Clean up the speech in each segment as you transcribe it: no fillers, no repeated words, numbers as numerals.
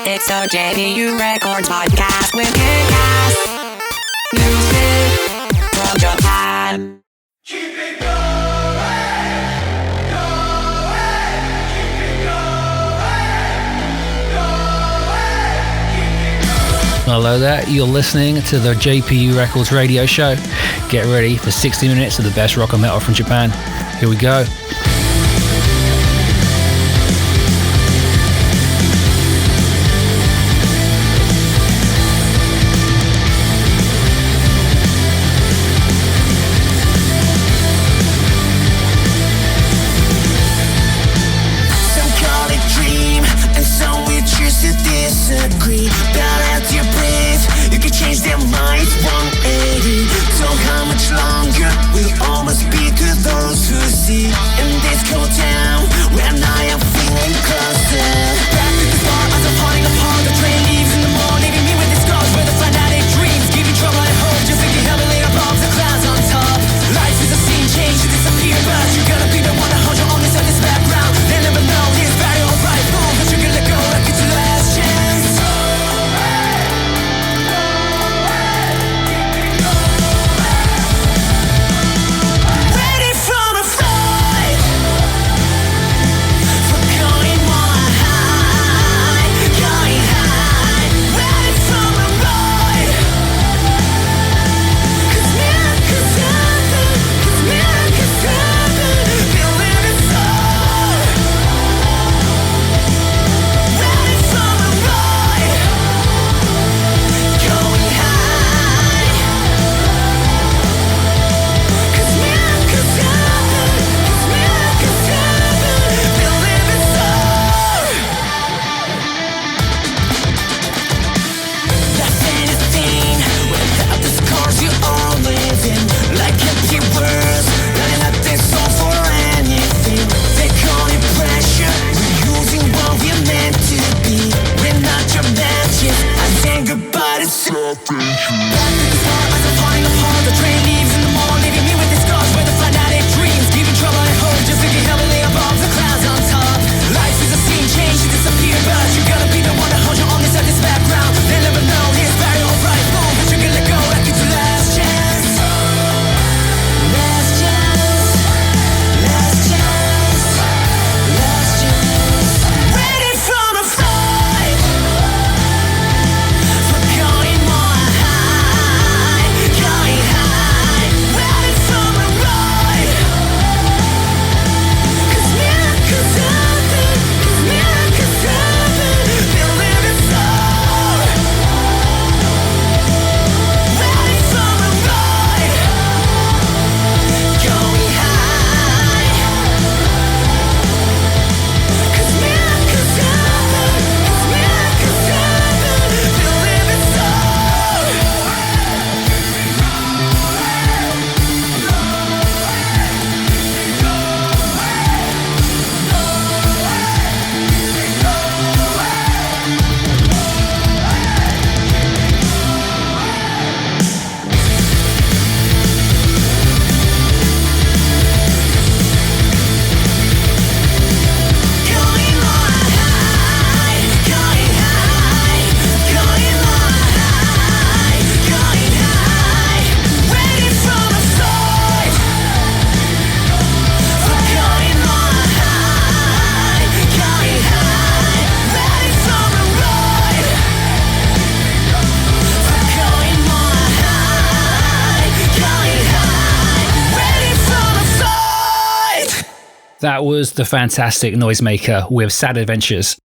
It's the JPU Records Podcast with kick-ass music from Japan. Keep it going, going, keep it going. Hello there, you're listening to the JPU Records radio show. Get ready for 60 minutes of the best rock and metal from Japan. Here we go. Disagree, but as you breathe, you can change their minds 180. So how much longer will almost be to those who see? And this go down when I am feeling closer. Back to the start as I'm falling apart. The train leaves in the morning, leaving me with these scars where the fanatic dreams give you trouble at home. Just thinking heavily above the clouds on top. Life is a scene, change to disappear, but you're gonna be the one to hold your own inside this background. They never know his bad or right, boom, but you're gonna let go like it's your last chance. That was the fantastic NOISEMAKER with Sad Adventures.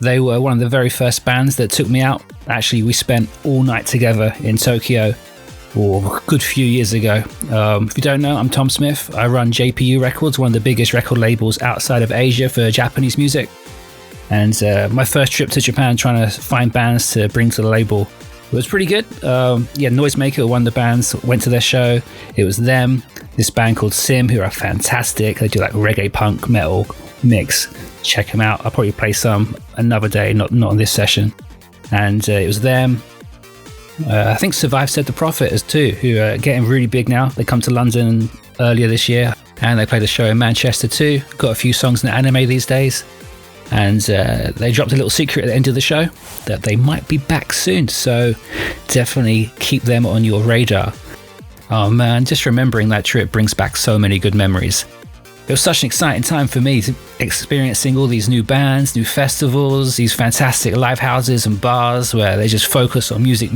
They were one of the very first bands that took me out. Actually, we spent all night together in Tokyo a good few years ago. If you don't know, I'm Tom Smith. I run JPU Records, one of the biggest record labels outside of Asia for Japanese music. And my first trip to Japan trying to find bands to bring to the label was pretty good. NOISEMAKER, one of the bands, went to their show. It was them, this band called Sim, who are fantastic. They do like reggae punk metal mix. Check them out. I'll probably play some another day, not on this session. And it was them. I think Survive Said the Prophet as too, who are getting really big now. They come to London earlier this year and they played a show in Manchester too. Got a few songs in the anime these days. And they dropped a little secret at the end of the show that they might be back soon. So definitely keep them on your radar. Oh man, just remembering that trip brings back so many good memories. It was such an exciting time for me, experiencing all these new bands, new festivals, these fantastic live houses and bars where they just focus on music,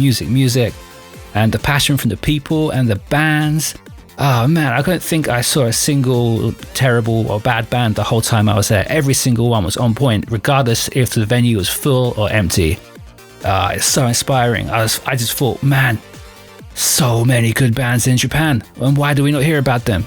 and the passion from the people and the bands. Oh man, I don't think I saw a single terrible or bad band the whole time I was there. Every single one was on point, regardless if the venue was full or empty. It's so inspiring. I just thought, man, so many good bands in Japan, and why do we not hear about them?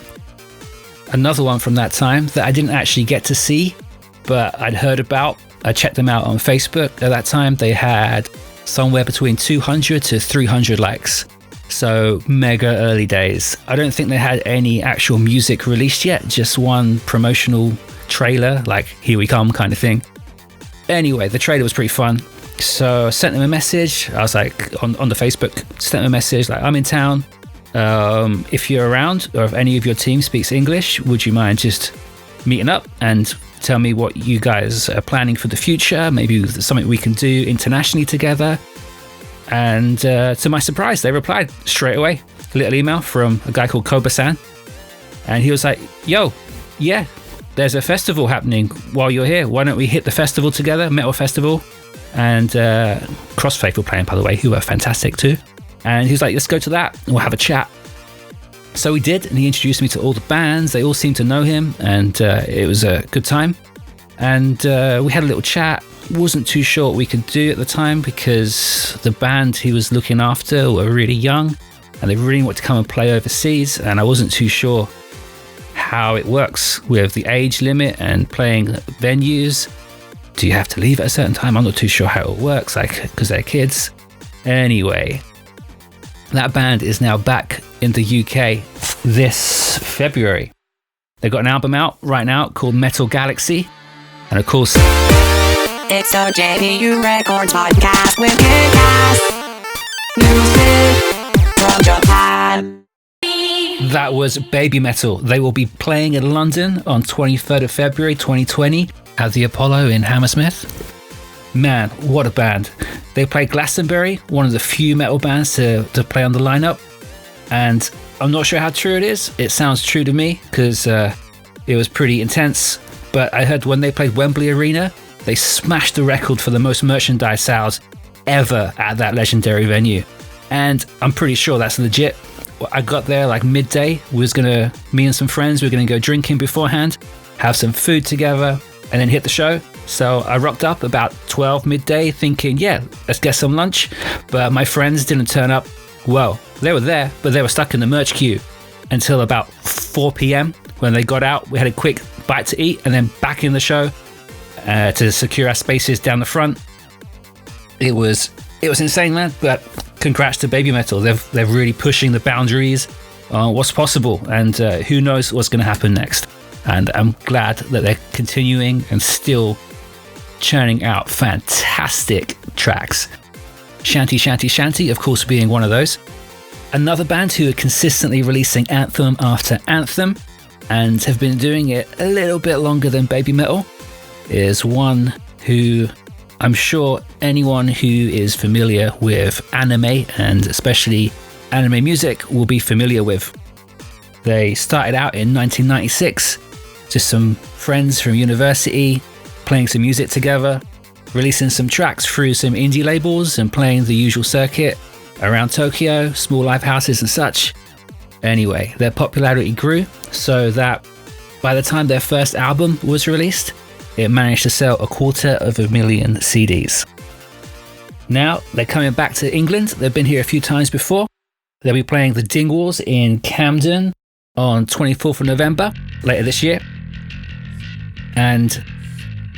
Another one from that time that I didn't actually get to see, but I'd heard about. I checked them out on Facebook. At that time, they had somewhere between 200 to 300 likes. So mega early days. I don't think they had any actual music released yet, just one promotional trailer, like here we come kind of thing. Anyway, the trailer was pretty fun. So I sent them a message. I was like on the Facebook, sent them a message like, I'm in town. If you're around, or if any of your team speaks English, would you mind just meeting up and tell me what you guys are planning for the future? Maybe there's something we can do internationally together. And to my surprise, they replied straight away. A little email from a guy called Koba-san. And he was like, yo, yeah, there's a festival happening while you're here. Why don't we hit the festival together, Metal Festival? And Crossfaith were playing, by the way, who were fantastic too. And he was like, let's go to that and we'll have a chat. So we did, and he introduced me to all the bands. They all seemed to know him, and it was a good time. And we had a little chat. Wasn't too sure what we could do at the time because the band he was looking after were really young and they really wanted to come and play overseas, and I wasn't too sure how it works with the age limit and playing venues. Do you have to leave at a certain time? I'm not too sure how it works, like, because they're kids. Anyway, that band is now back in the UK this February. They've got an album out right now called Metal Galaxy. And of course, it's a JPU Records Podcast with kick-ass music from Japan. that was BABYMETAL. They will be playing in London on 23rd of February 2020 at the Apollo in Hammersmith. Man, what a band. They played Glastonbury, one of the few metal bands to play on the lineup. And I'm not sure how true it is. It sounds true to me because it was pretty intense. But I heard when they played Wembley Arena, they smashed the record for the most merchandise sales ever at that legendary venue. And I'm pretty sure that's legit. I got there like midday. Me and some friends, we were going to go drinking beforehand, have some food together, and then hit the show. So I rocked up about 12 midday thinking, yeah, let's get some lunch. But my friends didn't turn up. Well, they were there, but they were stuck in the merch queue until about 4 p.m. When they got out, we had a quick bite to eat and then back in the show to secure our spaces down the front. It was insane, man. But congrats to BABYMETAL. They're really pushing the boundaries on what's possible, and who knows what's going to happen next. And I'm glad that they're continuing and still churning out fantastic tracks. Shanty Shanty Shanty, of course, being one of those. Another band who are consistently releasing anthem after anthem and have been doing it a little bit longer than BABYMETAL is one who I'm sure anyone who is familiar with anime and especially anime music will be familiar with. They started out in 1996, just some friends from university playing some music together, releasing some tracks through some indie labels and playing the usual circuit around Tokyo, small live houses and such. Anyway, their popularity grew so that by the time their first album was released, it managed to sell 250,000 CDs. Now, they're coming back to England. They've been here a few times before. They'll be playing the Dingwalls in Camden on 24th of November, later this year. And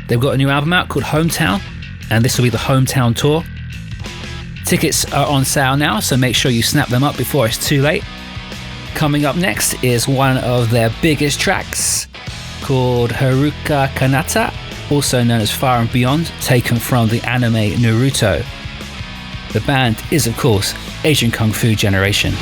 they've got a new album out called Hometown, and this will be the Hometown Tour. Tickets are on sale now, so make sure you snap them up before it's too late. Coming up next is one of their biggest tracks called Haruka Kanata, also known as Far and Beyond, taken from the anime Naruto. The band is, of course, Asian Kung Fu Generation.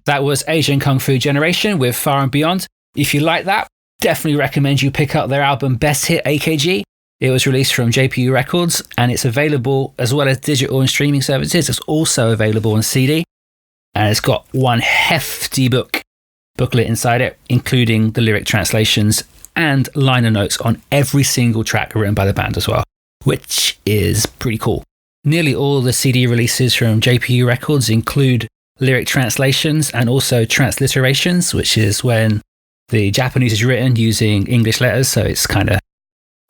That was Asian Kung Fu Generation with Far and Beyond. If you like that, definitely recommend you pick up their album Best Hit AKG. It was released from JPU Records, and it's available as well as digital and streaming services. It's also available on CD, and it's got one hefty booklet inside it, including the lyric translations and liner notes on every single track written by the band as well, which is pretty cool. Nearly all the CD releases from JPU Records include lyric translations and also transliterations, which is when the Japanese is written using English letters, so it's kind of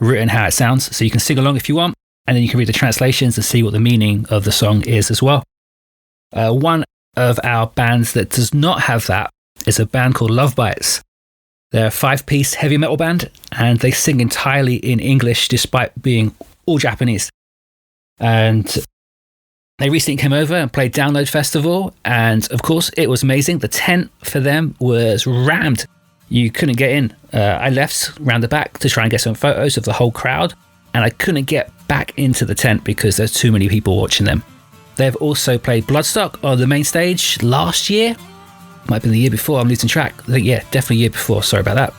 written how it sounds. So you can sing along if you want, and then you can read the translations and see what the meaning of the song is as well. One of our bands that does not have that is a band called LOVEBITES. They're a 5-piece heavy metal band, and they sing entirely in English despite being all Japanese. And they recently came over and played Download Festival, and of course it was amazing. The tent for them was rammed. You couldn't get in. I left round the back to try and get some photos of the whole crowd, and I couldn't get back into the tent because there's too many people watching them. They've also played Bloodstock on the main stage last year. Might have been the year before, I'm losing track. I think, yeah, definitely year before, sorry about that.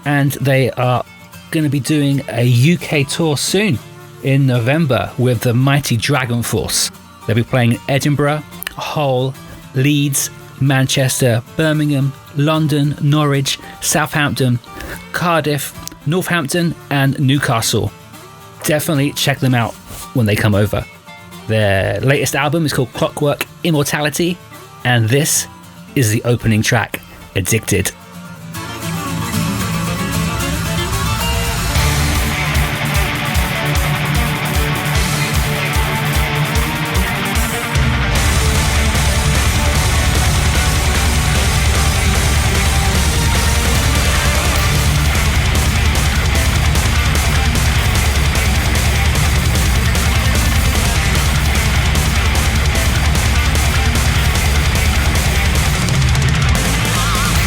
And they are going to be doing a UK tour soon in November with the mighty Dragon Force. They'll be playing in Edinburgh, Hull, Leeds, Manchester, Birmingham, London, Norwich, Southampton, Cardiff, Northampton and Newcastle. Definitely check them out when they come over. Their latest album is called Clockwork Immortality, and this is the opening track, Addicted.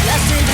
Let's take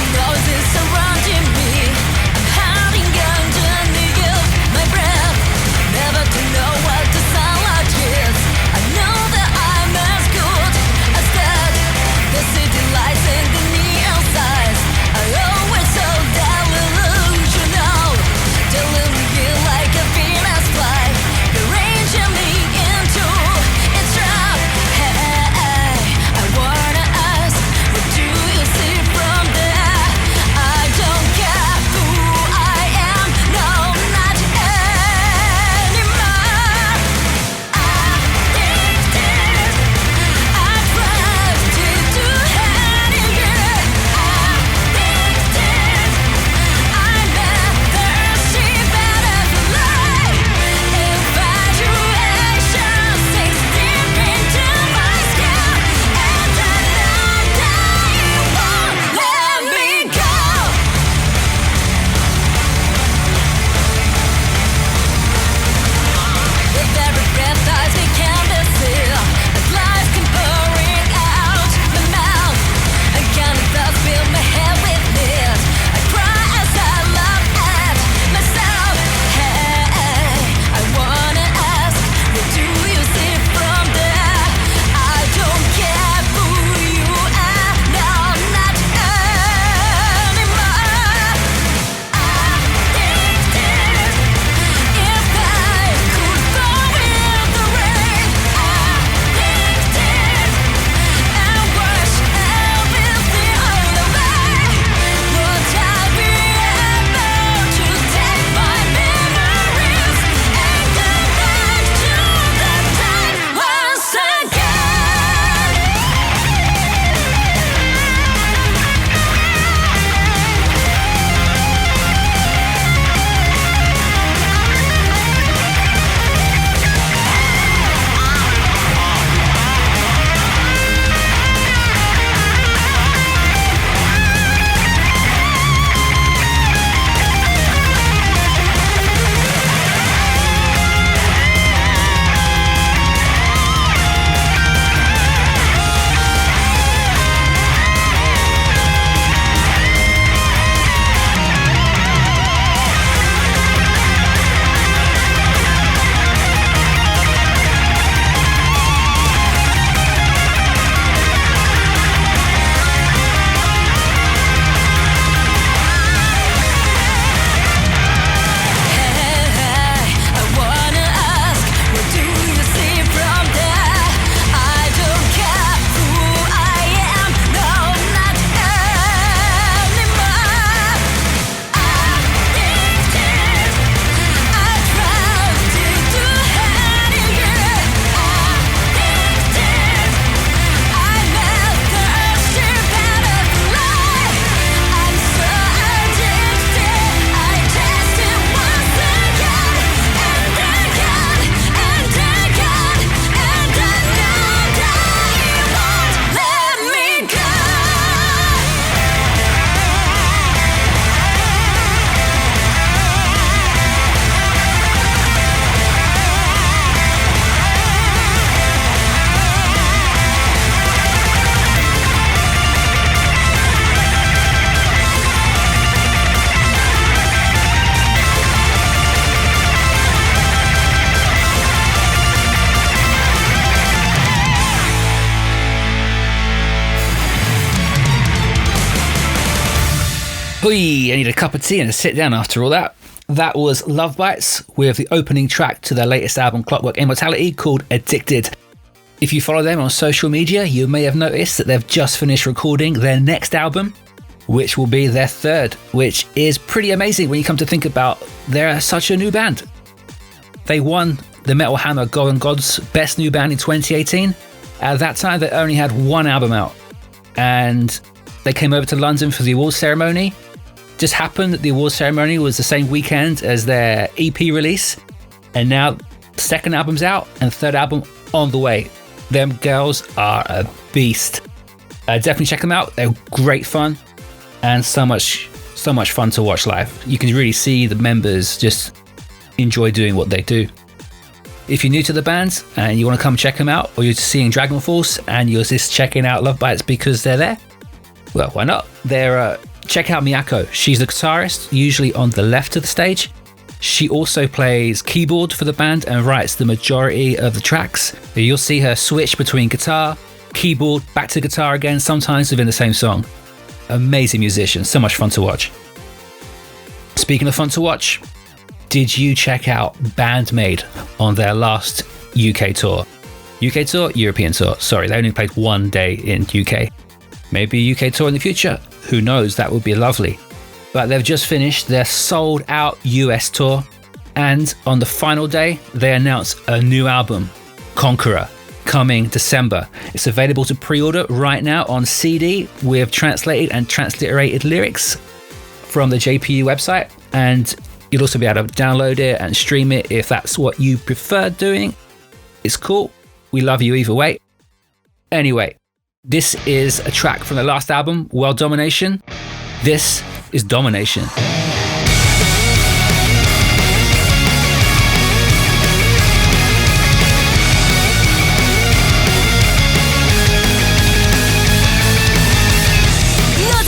Hui, I need a cup of tea and a sit down after all that. That was LOVEBITES with the opening track to their latest album, Clockwork Immortality, called Addicted. If you follow them on social media, you may have noticed that they've just finished recording their next album, which will be their third, which is pretty amazing when you come to think about they're such a new band. They won the Metal Hammer Golden Gods Best New Band in 2018. At that time, they only had one album out, and they came over to London for the awards ceremony. Just happened that the awards ceremony was the same weekend as their EP release, and now the second album's out and third album on the way. Them girls are a beast. Definitely check them out. They're great fun and so much fun to watch live. You can really see the members just enjoy doing what they do. If you're new to the band and you want to come check them out, or you're just seeing Dragon Force and you're just checking out LOVEBITES because they're there, well, why not? Check out Miyako. She's the guitarist, usually on the left of the stage. She also plays keyboard for the band and writes the majority of the tracks. You'll see her switch between guitar, keyboard, back to guitar again, sometimes within the same song. Amazing musician, so much fun to watch. Speaking of fun to watch, did you check out BAND-MAID on their last UK tour? UK tour? European tour. Sorry, they only played one day in UK. Maybe a UK tour in the future. Who knows, that would be lovely. But they've just finished their sold out US tour, and on the final day, they announced a new album, Conqueror, coming December. It's available to pre-order right now on CD with translated and transliterated lyrics from the JPU website, and you'll also be able to download it and stream it if that's what you prefer doing. It's cool. We love you either way. Anyway, this is a track from the last album, World Domination. This is Domination. Love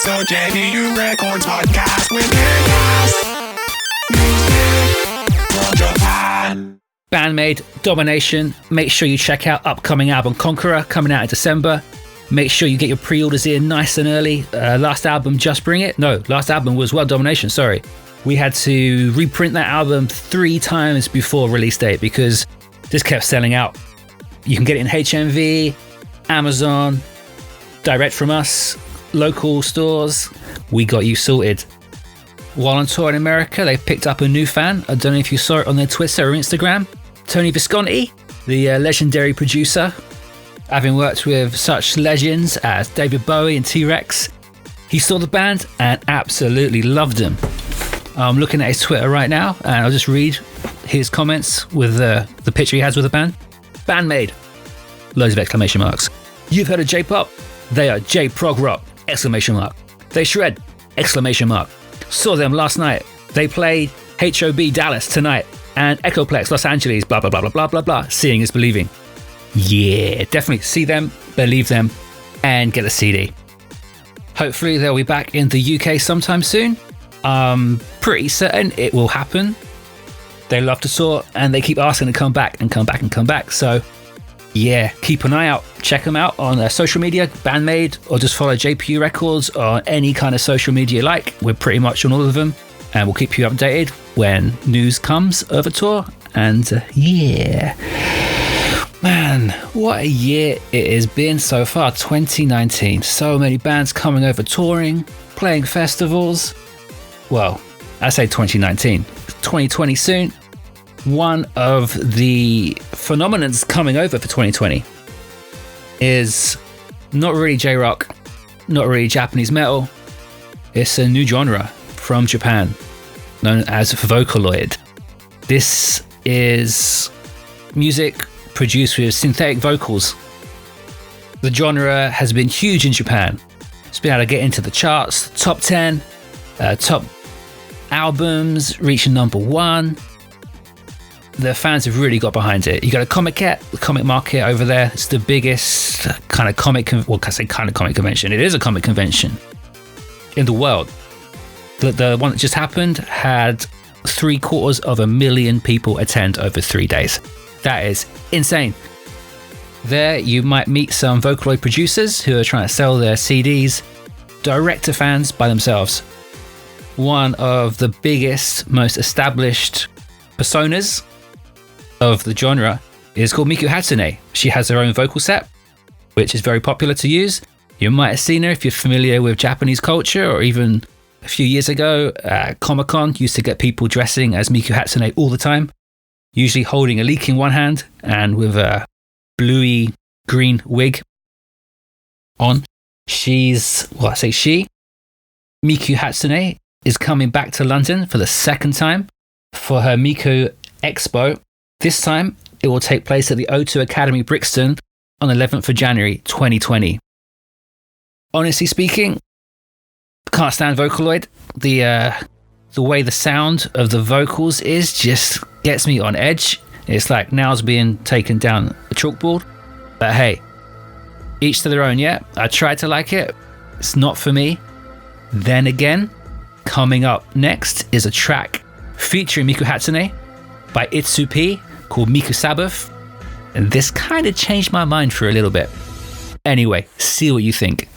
It's a JPU Records Podcast with music from Japan. BAND-MAID, Domination. Make sure you check out upcoming album Conqueror coming out in December. Make sure you get your pre-orders in nice and early. Last album, Just Bring It. No, last album was World Domination, sorry. We had to reprint that album 3 times before release date because this kept selling out. You can get it in HMV, Amazon, direct from us, local stores. We got you sorted. While on tour in America, they picked up a new fan. I don't know if you saw it on their Twitter or Instagram. Tony Visconti, the legendary producer, having worked with such legends as David Bowie and T-Rex, he saw the band and absolutely loved them. I'm looking at his Twitter right now, and I'll just read his comments with the picture he has with the band. BAND-MAID, loads of exclamation marks. You've heard of J-pop? They are J-prog rock, exclamation mark. They shred, exclamation mark. Saw them last night. They played HOB Dallas tonight and Echoplex Los Angeles, blah, blah, blah, blah, blah, blah, blah. Seeing is believing. Yeah, definitely see them, believe them, and get a CD. Hopefully they'll be back in the UK sometime soon. I'm pretty certain it will happen. They love to tour and they keep asking to come back and come back and come back. So yeah, keep an eye out. Check them out on social media, BAND-MAID, or just follow JPU Records on any kind of social media you like. We're pretty much on all of them, and we'll keep you updated when news comes of a tour. And yeah, man, what a year it has been so far. 2019, so many bands coming over touring, playing festivals. Well, I say 2019, 2020 soon. One of the phenomenons coming over for 2020 is not really J-rock, not really Japanese metal. It's a new genre from Japan known as Vocaloid. This is music produced with synthetic vocals. The genre has been huge in Japan. It's been able to get into the charts, top 10, top albums, reaching #1. The fans have really got behind it. You got a the comic market over there. It's the biggest kind of comic convention. It is a comic convention in the world. The one that just happened had 750,000 people attend over 3 days. That is insane. There you might meet some Vocaloid producers who are trying to sell their CDs direct to fans by themselves. One of the biggest, most established personas of the genre is called Miku Hatsune. She has her own vocal set, which is very popular to use. You might have seen her if you're familiar with Japanese culture, or even a few years ago, Comic-Con used to get people dressing as Miku Hatsune all the time, usually holding a leek in one hand and with a bluey green wig on. Miku Hatsune is coming back to London for the second time for her Miku Expo. This time, it will take place at the O2 Academy Brixton on 11th of January 2020. Honestly speaking, can't stand Vocaloid. The way the sound of the vocals is just gets me on edge. It's like nails being taken down a chalkboard. But hey, each to their own, yeah? I tried to like it. It's not for me. Then again, coming up next is a track featuring Miku Hatsune by Utsu-P called Miku Sabbath, and this kind of changed my mind for a little bit. Anyway, see what you think.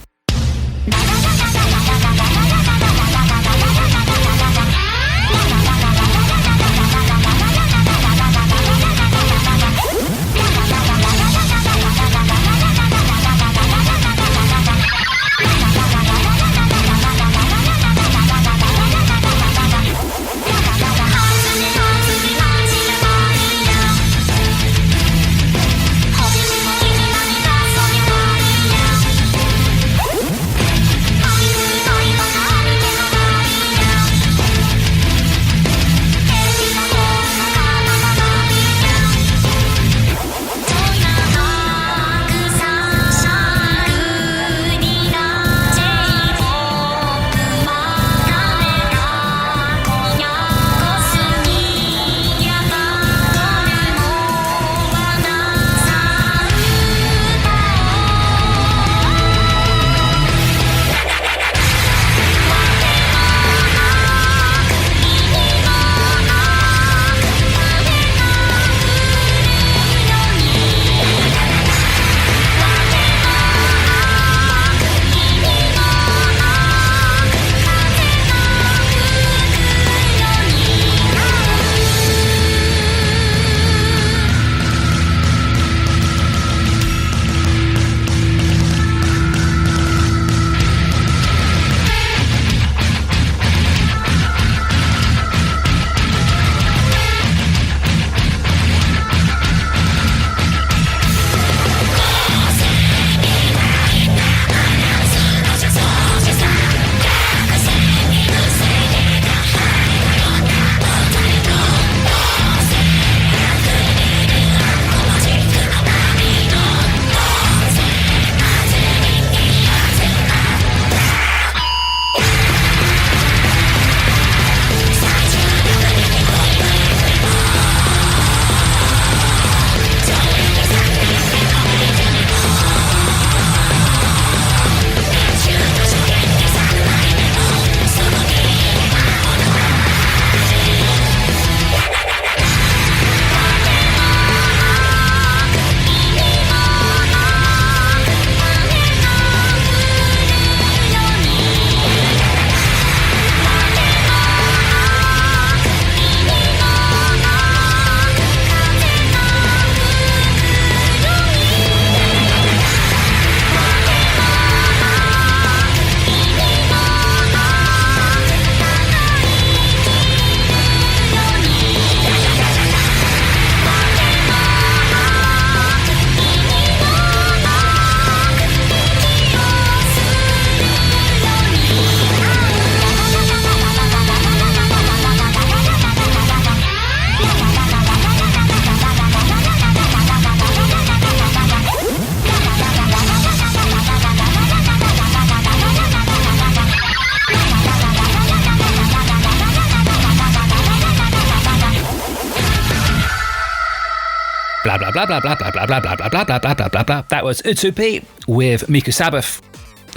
blah blah blah blah blah blah blah blah blah blah blah blah blah blah blah blah. That was Utsu-P with Miku Sabbath.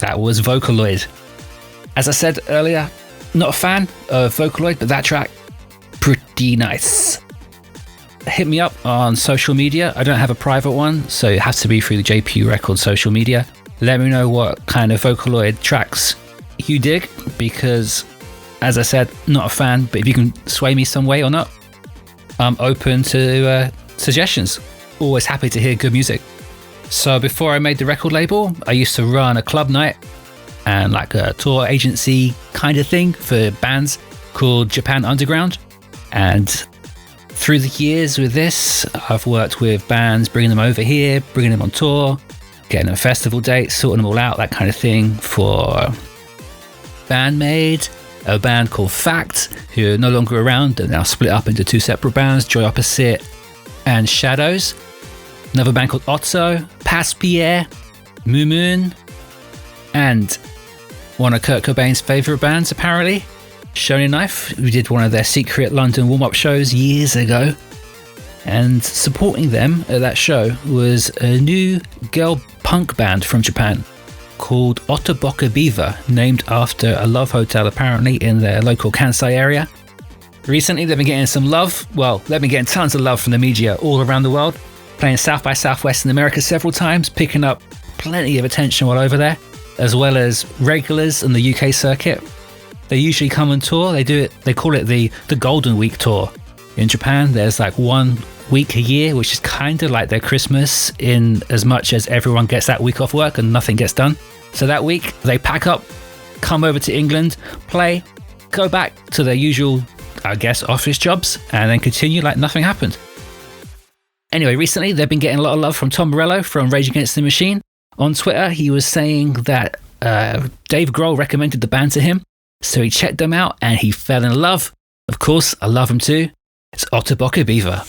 That was Vocaloid. As I said earlier, not a fan of Vocaloid, but that track, pretty nice. Hit me up on social media. I don't have a private one, so it has to be through the JPU Records social media. Let me know what kind of Vocaloid tracks you dig, because as I said, not a fan, but if you can sway me some way or not, I'm open to suggestions. Always happy to hear good music. So before I made the record label, I used to run a club night and like a tour agency kind of thing for bands called Japan Underground. And through the years with this, I've worked with bands, bringing them over here, bringing them on tour, getting them festival dates, sorting them all out, that kind of thing. For BAND-MAID, a band called Fact, who are no longer around and now split up into two separate bands, Joy Opposite and Shadows. Another band called Otto, Passe-Pierre, Moo Moon, and one of Kurt Cobain's favourite bands apparently, Shoni Knife. We did one of their secret London warm-up shows years ago, and supporting them at that show was a new girl punk band from Japan called Otoboke Beaver, named after a love hotel apparently in their local Kansai area. Recently they've been getting some love, well, they've been getting tons of love from the media all around the world, playing South by Southwest in America several times, picking up plenty of attention while over there, as well as regulars on the UK circuit. They usually come on tour, they call it the Golden Week tour. In Japan, there's like 1 week a year, which is kind of like their Christmas, in as much as everyone gets that week off work and nothing gets done. So that week, they pack up, come over to England, play, go back to their usual, I guess, office jobs, and then continue like nothing happened. Anyway, recently, they've been getting a lot of love from Tom Morello from Rage Against the Machine. On Twitter, he was saying that Dave Grohl recommended the band to him, so he checked them out and he fell in love. Of course, I love him too. It's Otoboke Beaver.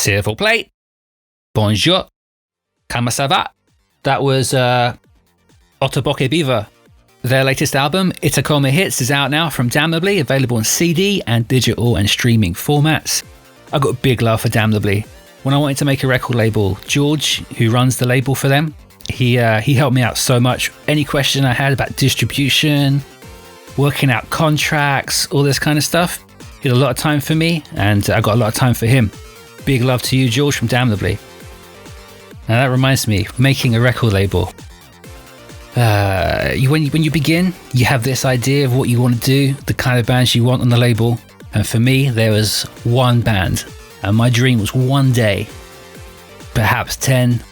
S'il plate. Bonjour. Comment ça va? That was Otoboke Beaver. Their latest album, Itakoma Hits, is out now from Damnably, available on CD and digital and streaming formats. I got big love for Damnably. When I wanted to make a record label, George, who runs the label for them, he helped me out so much. Any question I had about distribution, working out contracts, all this kind of stuff, he had a lot of time for me, and I got a lot of time for him. Big love to you, George, from Damnably. And that reminds me, making a record label. When you begin, you have this idea of what you want to do, the kind of bands you want on the label. And for me, there was one band. And my dream was one day, perhaps 10,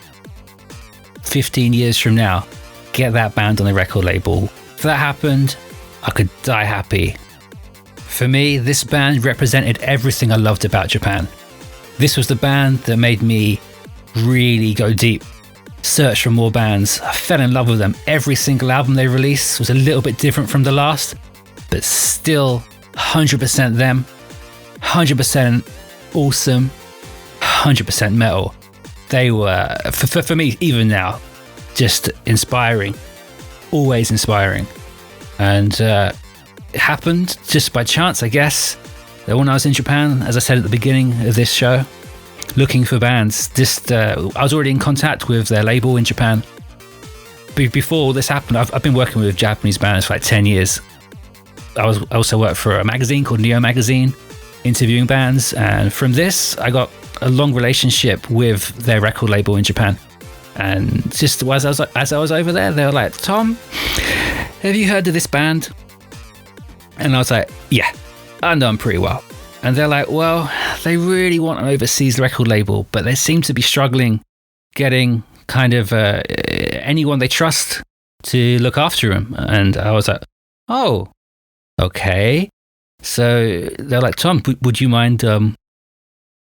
15 years from now, get that band on a record label. If that happened, I could die happy. For me, this band represented everything I loved about Japan. This was the band that made me really go deep, search for more bands. I fell in love with them. Every single album they released was a little bit different from the last, but still 100% them, 100% awesome, 100% metal. They were, for me, even now, just inspiring, always inspiring. And it happened just by chance, I guess, that when I was in Japan, as I said at the beginning of this show, looking for bands, I was already in contact with their label in Japan. Before all this happened, I've been working with Japanese bands for like 10 years. I also worked for a magazine called Neo Magazine, interviewing bands, and from this I got a long relationship with their record label in Japan. And just as I was over there, they were like, "Tom, have you heard of this band?" And I was like, "Yeah, I know them pretty well." And they're like, "Well, they really want an overseas record label, but they seem to be struggling getting kind of anyone they trust to look after them." And I was like, "Oh, okay." So they're like, "Tom, would you mind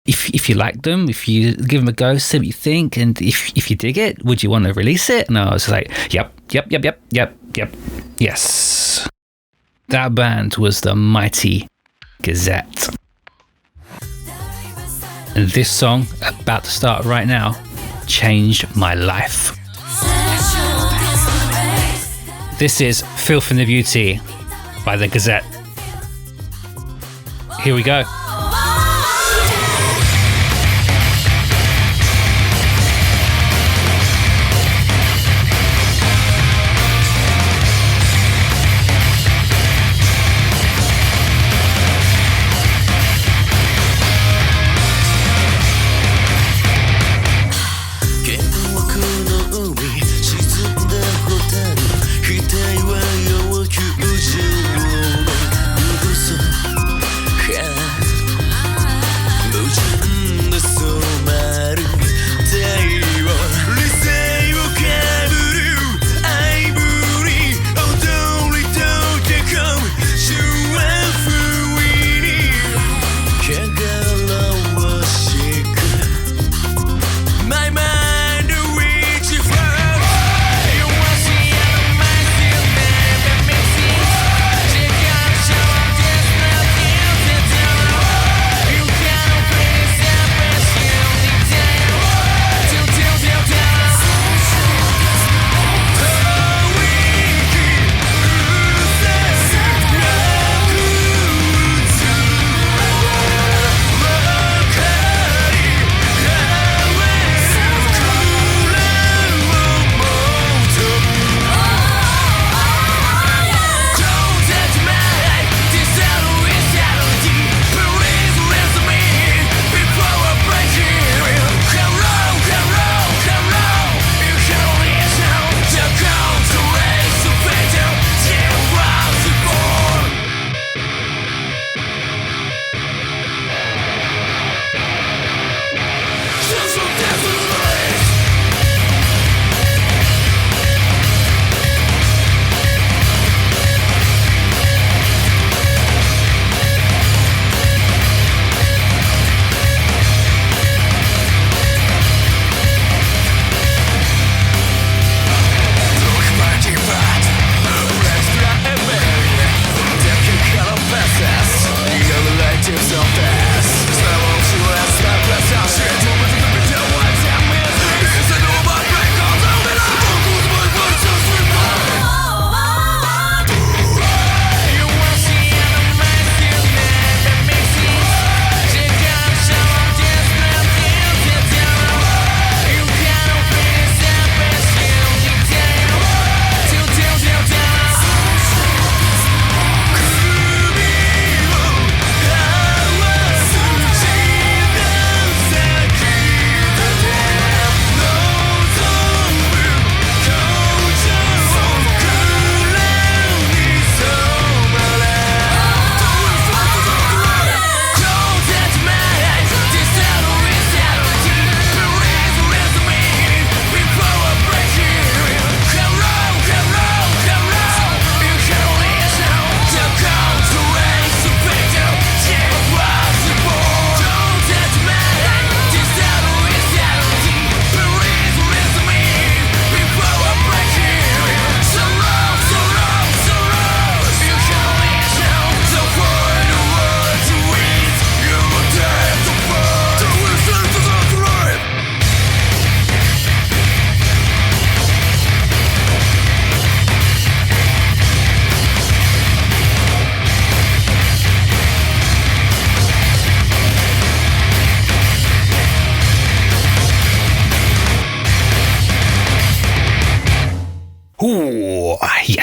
if you like them, if you give them a go, see what you think, and if you dig it, would you want to release it?" And I was like, yep, yes. That band was the mighty GazettE. And this song, about to start right now, changed my life. This is Filth and the Beauty by the GazettE. Here we go.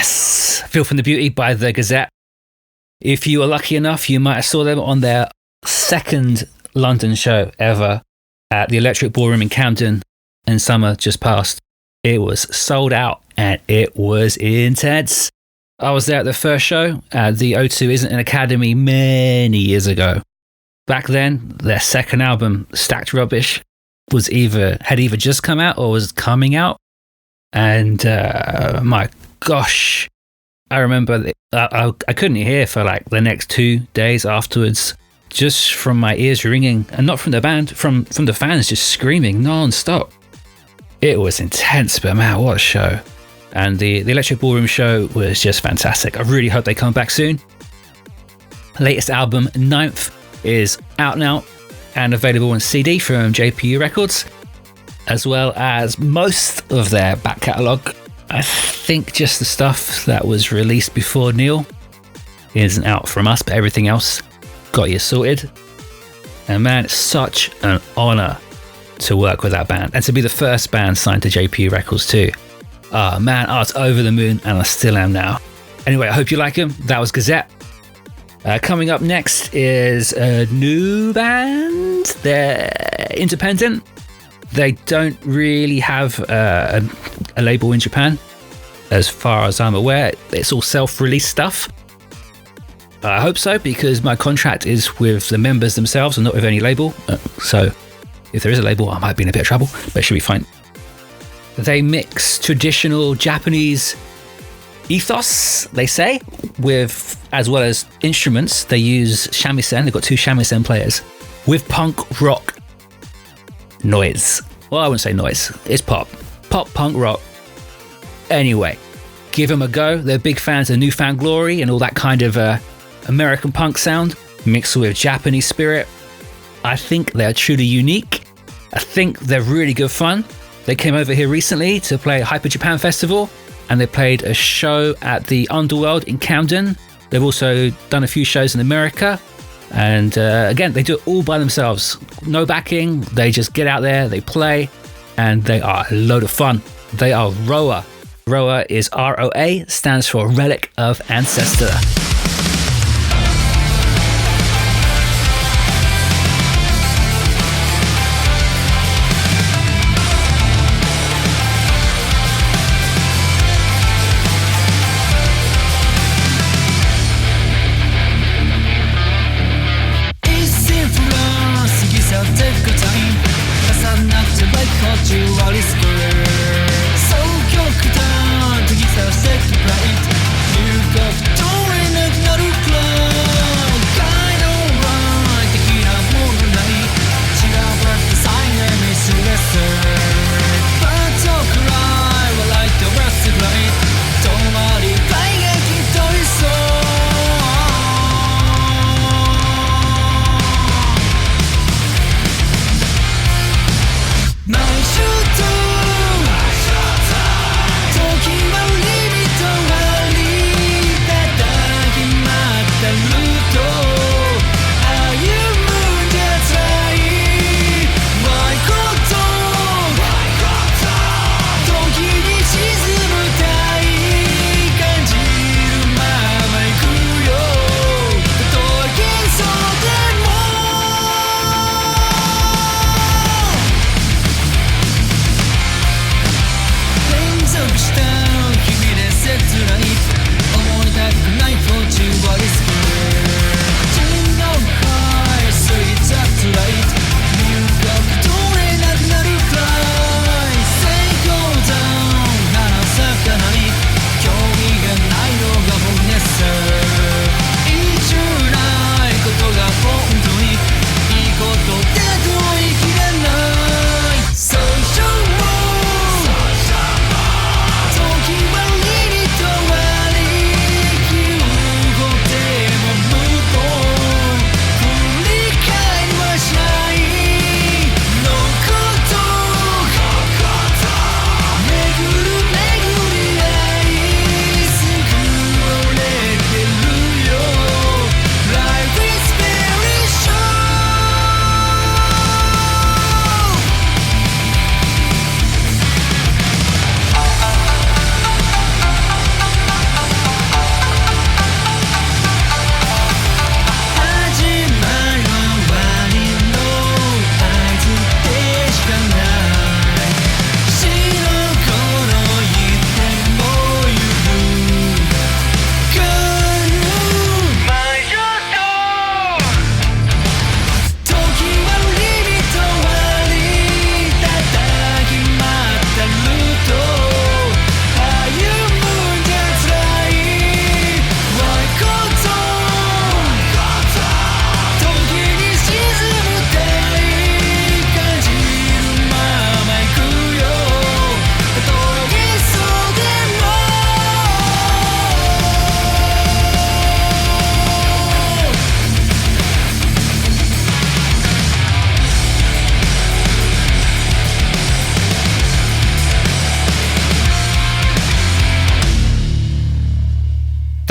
Yes, Filth and the Beauty by the GazettE. If you were lucky enough, you might have saw them on their second London show ever at the Electric Ballroom in Camden in summer just past. It was sold out and it was intense. I was there at the first show at the O2 Islington Academy many years ago. Back then, their second album, Stacked Rubbish, had either just come out or was coming out. And my gosh, I remember I couldn't hear for like the next 2 days afterwards, just from my ears ringing, and not from the band, from the fans just screaming non-stop. It was intense, but man, what a show. And the Electric Ballroom show was just fantastic. I really hope they come back soon. Latest album, 9th, is out now and available on CD from JPU Records, as well as most of their back catalogue. I think just the stuff that was released before Neil isn't out from us, but everything else got you sorted. And man, it's such an honour to work with that band and to be the first band signed to JPU Records too. Man, I was over the moon and I still am now. Anyway, I hope you like them. That was GazettE. Coming up next is a new band. They're independent. They don't really have a label in Japan, as far as I'm aware. It's all self-release stuff. I hope so, because my contract is with the members themselves and not with any label. So if there is a label, I might be in a bit of trouble, but it should be fine. They mix traditional Japanese ethos, they say, with, as well as instruments. They use shamisen. They've got 2 shamisen players with punk rock noise. Well, I wouldn't say noise. It's pop punk rock. Anyway, give them a go. They're big fans of Newfound Glory and all that kind of American punk sound mixed with Japanese spirit. I think they're truly unique. I think they're really good fun. They came over here recently to play Hyper Japan Festival, and they played a show at the Underworld in Camden. They've also done a few shows in America. And again, they do it all by themselves. No backing. They just get out there, they play, and they are a load of fun. They are ROA. ROA is ROA, stands for Relic of Ancestor. そう極端過ぎ去してくらい You got to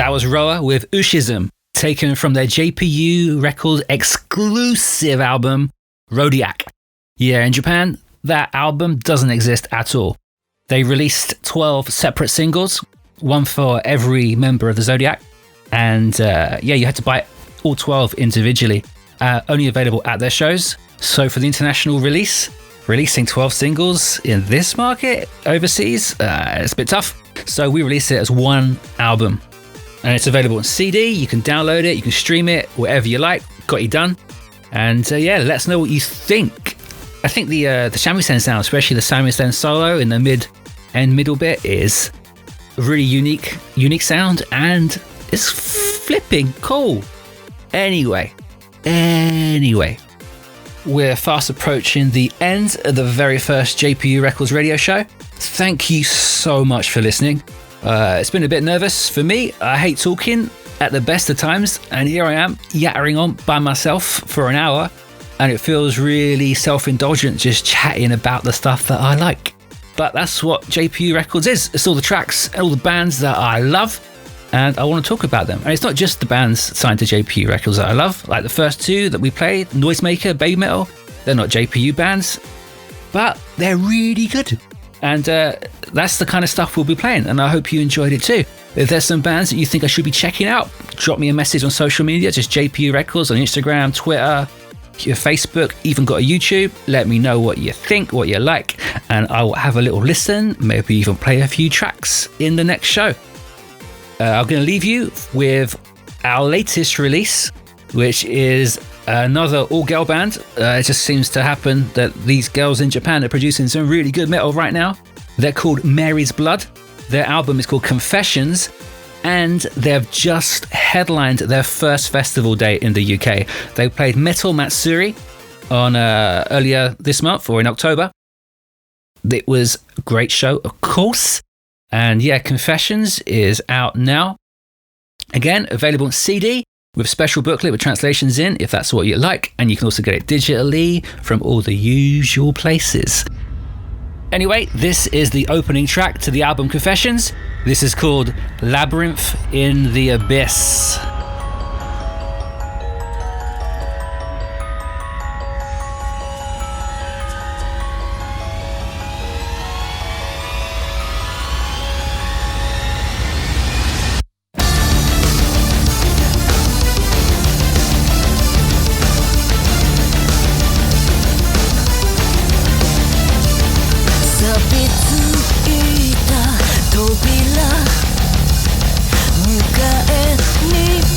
That was Roa with Ushism, taken from their JPU Records exclusive album, Rodiac. Yeah, in Japan, that album doesn't exist at all. They released 12 separate singles, one for every member of the Zodiac. And you had to buy all 12 individually, only available at their shows. So for the international release, releasing 12 singles in this market overseas, it's a bit tough. So we released it as one album. And it's available on CD, you can download it, you can stream it, whatever you like, got you done. And let us know what you think. I think the shamisen sound, especially the shamisen solo in the mid and middle bit, is a really unique sound, and it's flipping cool. Anyway, we're fast approaching the end of the very first JPU Records radio show. Thank you so much for listening. It's been a bit nervous for me. I hate talking at the best of times, and here I am yattering on by myself for an hour, and it feels really self-indulgent just chatting about the stuff that I like. But that's what JPU Records is. It's all the tracks and all the bands that I love, and I want to talk about them. And it's not just the bands signed to JPU Records that I love, like the first two that we played, NOISEMAKER, BABYMETAL. They're not JPU bands, but they're really good. And that's the kind of stuff we'll be playing, and I hope you enjoyed it too. If there's some bands that you think I should be checking out, drop me a message on social media, just JPU Records on Instagram, Twitter, your Facebook, even got a YouTube. Let me know what you think, what you like, and I will have a little listen, maybe even play a few tracks in the next show. I'm going to leave you with our latest release, which is another all-girl band. It just seems to happen that these girls in Japan are producing some really good metal right now. They're called Mary's Blood. Their album is called Confessions, and they've just headlined their first festival date in the UK. They played Metal Matsuri on earlier this month, or in October. It was a great show, of course. And Confessions is out now. Again, available on CD with special booklet with translations in, if that's what you like. And you can also get it digitally from all the usual places. Anyway, this is the opening track to the album Confessions. This is called Labyrinth in the Abyss. 扉迎えに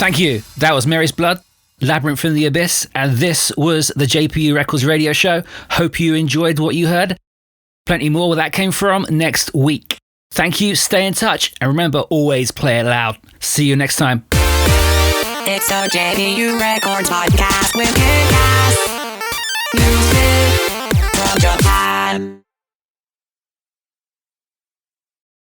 Thank you. That was Mary's Blood, Labyrinth in the Abyss, and this was the JPU Records radio show. Hope you enjoyed what you heard. Plenty more where that came from next week. Thank you, stay in touch, and remember, always play it loud. See you next time. It's the JPU Records Podcast with Kick-Ass Music.